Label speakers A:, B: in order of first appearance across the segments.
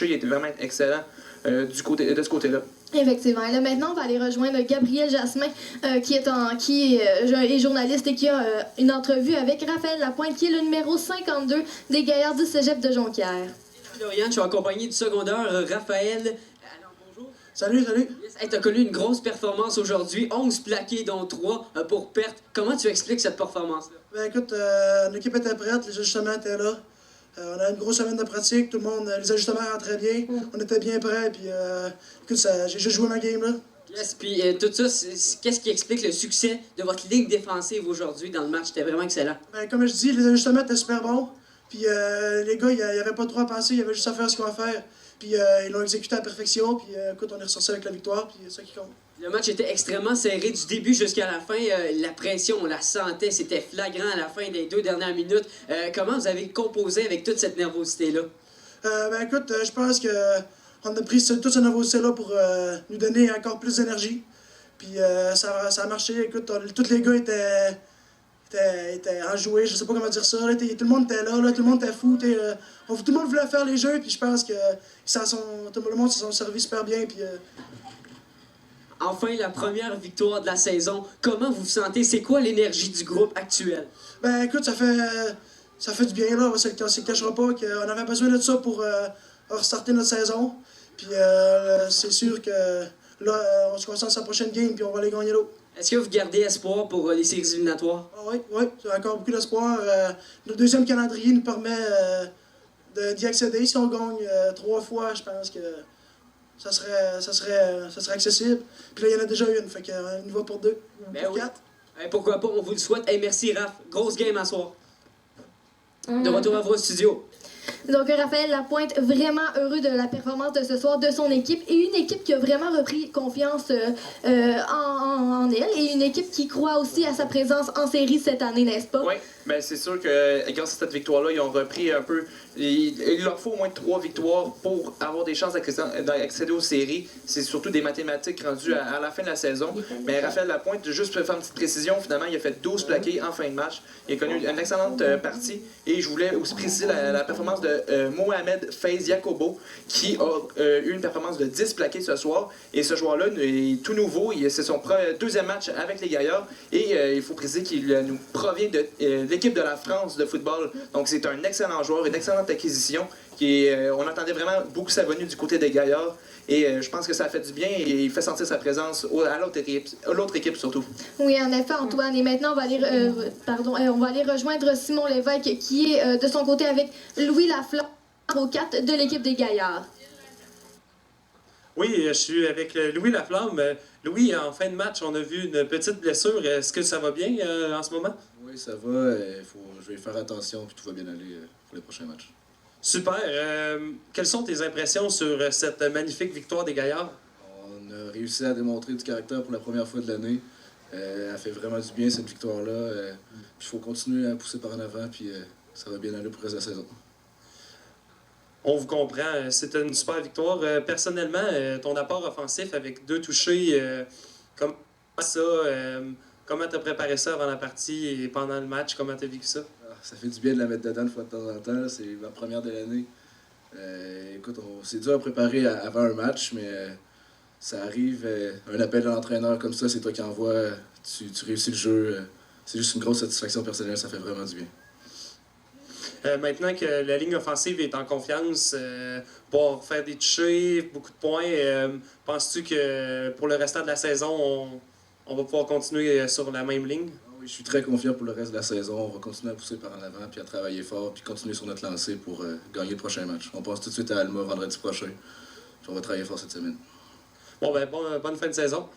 A: Il était vraiment excellent de ce côté-là.
B: Effectivement. Et là, maintenant, on va aller rejoindre Gabriel Jasmin, qui est journaliste et qui a une entrevue avec Raphaël Lapointe, qui est le numéro 52 des Gaillards du Cégep de Jonquière.
C: Florian, je suis accompagné du secondaire Raphaël. Alors, bonjour.
D: Salut.
C: Hey, t'as connu une grosse performance aujourd'hui, 11 plaqués dont 3 pour perte. Comment tu expliques cette performance-là?
D: Ben écoute, l'équipe était prête, les ajustements étaient là. On a une grosse semaine de pratique, tout le monde, les ajustements rentraient bien, on était bien prêts, puis écoute, j'ai juste joué ma game là.
C: Yes, puis tout ça, qu'est-ce qui explique le succès de votre ligne défensive aujourd'hui dans le match? C'était vraiment excellent.
D: Ben comme je dis, les ajustements étaient super bons, puis les gars, il n'y avait pas trop à penser, il y avait juste à faire ce qu'on va faire. Puis ils l'ont exécuté à la perfection, puis écoute, on est ressorti avec la victoire, puis c'est ça qui compte.
C: Le match était extrêmement serré du début jusqu'à la fin. La pression, on la sentait, c'était flagrant à la fin des 2 dernières minutes. Comment vous avez composé avec toute cette nervosité-là?
D: Ben écoute, je pense que on a pris toute cette nervosité-là pour nous donner encore plus d'énergie. Puis ça a marché, écoute, tous les gars étaient enjoués, je sais pas comment dire ça. Là, tout le monde était là, tout le monde était fou. Tout le monde voulait faire les jeux, puis je pense que tout le monde se sont servis super bien. Puis,
C: Enfin, la première victoire de la saison. Comment vous vous sentez? C'est quoi l'énergie du groupe actuel?
D: Ben écoute, ça fait du bien, là. On se le cachera pas qu'on avait besoin de ça pour restarter notre saison. Puis c'est sûr que là, on se concentre sur la prochaine game, puis on va aller gagner l'autre.
C: Est-ce que vous gardez espoir pour les séries éliminatoires?
D: Oui, j'ai encore beaucoup d'espoir. Notre deuxième calendrier nous permet d'y accéder. Si on gagne 3 fois, je pense que ça serait accessible. Puis là, il y en a déjà une, fait qu'on y va pour 2,
C: Ben
D: pour
C: oui.
D: 4.
C: Pourquoi pas, on vous le souhaite. Hey, merci Raph, grosse game à soir. De retour à vos studios.
B: Donc, Raphaël Lapointe, vraiment heureux de la performance de ce soir de son équipe et une équipe qui a vraiment repris confiance en elle et une équipe qui croit aussi à sa présence en série cette année, n'est-ce pas?
A: Oui, ben c'est sûr que grâce à cette victoire-là, ils ont repris un peu. Il leur faut au moins 3 victoires pour avoir des chances d'accéder aux séries. C'est surtout des mathématiques rendues à la fin de la saison. Mais Raphaël Lapointe, juste pour faire une petite précision, finalement, il a fait 12 plaqués en fin de match. Il a connu une excellente partie. Et je voulais aussi préciser la performance de Mohamed Faiz Yacobo, qui a eu une performance de 10 plaqués ce soir. Et ce joueur-là est tout nouveau. C'est son deuxième match avec les Gaillards. Et il faut préciser qu'il nous provient de l'équipe de la France de football. Donc c'est un excellent joueur, une excellente acquisition. On entendait vraiment beaucoup sa venue du côté des Gaillards. Et je pense que ça a fait du bien et il fait sentir sa présence à l'autre équipe surtout.
B: Oui, en effet, Antoine. Et maintenant, on va aller rejoindre Simon Lévesque, qui est de son côté avec Louis Laflamme, au 4 de l'équipe des Gaillards.
E: Oui, je suis avec Louis Laflamme. Louis, en fin de match, on a vu une petite blessure. Est-ce que ça va bien en ce moment?
F: Oui, ça va. Je vais faire attention, puis tout va bien aller pour les prochains matchs.
E: Super. Quelles sont tes impressions sur cette magnifique victoire des Gaillards?
F: On a réussi à démontrer du caractère pour la première fois de l'année. Elle fait vraiment du bien, cette victoire-là. Puis il faut continuer à pousser par en avant, puis ça va bien aller pour le reste de la saison.
E: On vous comprend. C'était une super victoire. Personnellement, ton apport offensif avec 2 touchés, comment ça? Comment tu as préparé ça avant la partie et pendant le match? Comment tu as vécu ça?
F: Ça fait du bien de la mettre dedans une fois de temps en temps. C'est ma première de l'année. Écoute, c'est dur à préparer avant un match, mais ça arrive. Un appel de l'entraîneur comme ça, c'est toi qui envoies. Tu réussis le jeu. C'est juste une grosse satisfaction personnelle. Ça fait vraiment du bien.
E: Maintenant que la ligne offensive est en confiance, pour faire des touchés, beaucoup de points, penses-tu que pour le restant de la saison, on va pouvoir continuer sur la même ligne?
F: Oui, je suis très confiant pour le reste de la saison. On va continuer à pousser par en avant, puis à travailler fort, puis continuer sur notre lancée pour gagner le prochain match. On passe tout de suite à Alma vendredi prochain. Puis on va travailler fort cette semaine.
E: Bonne fin de saison.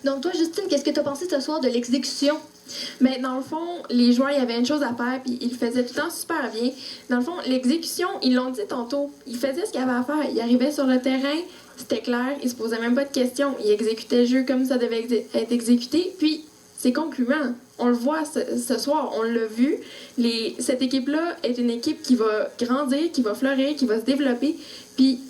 B: Donc, toi, Justine, qu'est-ce que tu as pensé ce soir de l'exécution?
G: Mais dans le fond, les joueurs, il y avait une chose à faire, puis ils le faisaient tout le temps super bien. Dans le fond, l'exécution, ils l'ont dit tantôt, ils faisaient ce qu'il y avait à faire. Ils arrivaient sur le terrain, c'était clair, ils se posaient même pas de questions. Ils exécutaient le jeu comme ça devait être exécuté, puis c'est concluant. On le voit ce soir, on l'a vu. Cette équipe-là est une équipe qui va grandir, qui va fleurir, qui va se développer, puis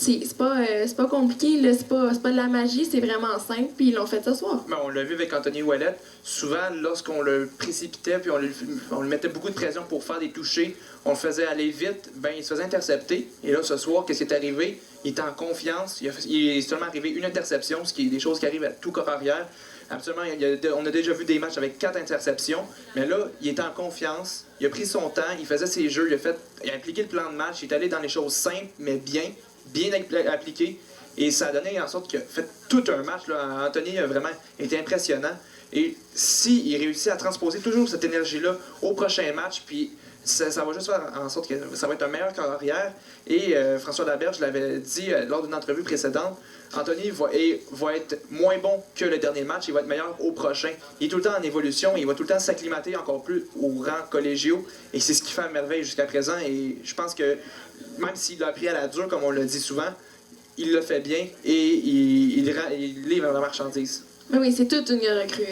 G: c'est pas compliqué, là, c'est pas de la magie, c'est vraiment simple, puis ils l'ont fait ce soir.
A: Ben, on l'a vu avec Anthony Ouellet. Souvent, lorsqu'on le précipitait puis on lui mettait beaucoup de pression pour faire des touchés, on le faisait aller vite, ben il se faisait intercepter. Et là, ce soir, qu'est-ce qui est arrivé? Il était en confiance. Il est seulement arrivé une interception, ce qui est des choses qui arrivent à tout corps arrière. Absolument, on a déjà vu des matchs avec 4 interceptions, mais là, il était en confiance, il a pris son temps, il faisait ses jeux, il a appliqué le plan de match, il est allé dans les choses simples, mais bien appliquées, et ça a donné en sorte qu'il a fait tout un match. Là. Anthony a vraiment été impressionnant, et s'il réussit à transposer toujours cette énergie-là au prochain match, puis ça va juste faire en sorte que ça va être un meilleur carrière. Et François Laberge l'avait dit lors d'une entrevue précédente, Anthony va être moins bon que le dernier match, il va être meilleur au prochain. Il est tout le temps en évolution, il va tout le temps s'acclimater encore plus aux rangs collégiaux, et c'est ce qui fait à merveille jusqu'à présent. Et je pense que même s'il l'a pris à la dure, comme on le dit souvent, il le fait bien et il livre la marchandise.
G: Mais oui, c'est toute une recrue.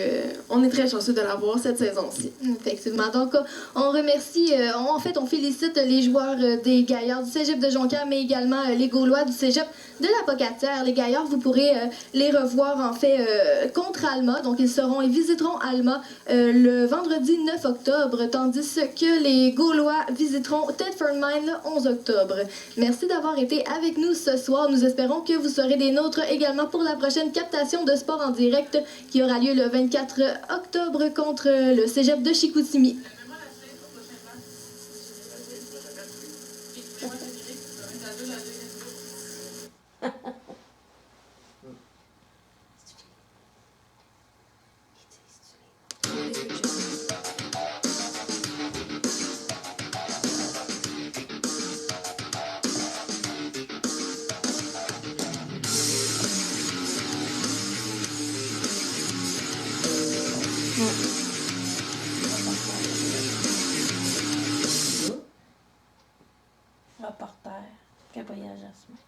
G: On est très chanceux de l'avoir cette saison-ci.
B: Effectivement. Donc, on remercie, on félicite les joueurs des Gaillards du Cégep de Jonquière, mais également les Gaulois du Cégep de la Pocatière. Les Gaillards, vous pourrez les revoir, en fait, contre Alma. Donc, ils visiteront Alma le vendredi 9 octobre, tandis que les Gaulois visiteront Thetford Mine le 11 octobre. Merci d'avoir été avec nous ce soir. Nous espérons que vous serez des nôtres également pour la prochaine captation de sport en direct qui aura lieu le 24 octobre contre le Cégep de Chicoutimi.
H: Reporter, Gabriel Jasmin.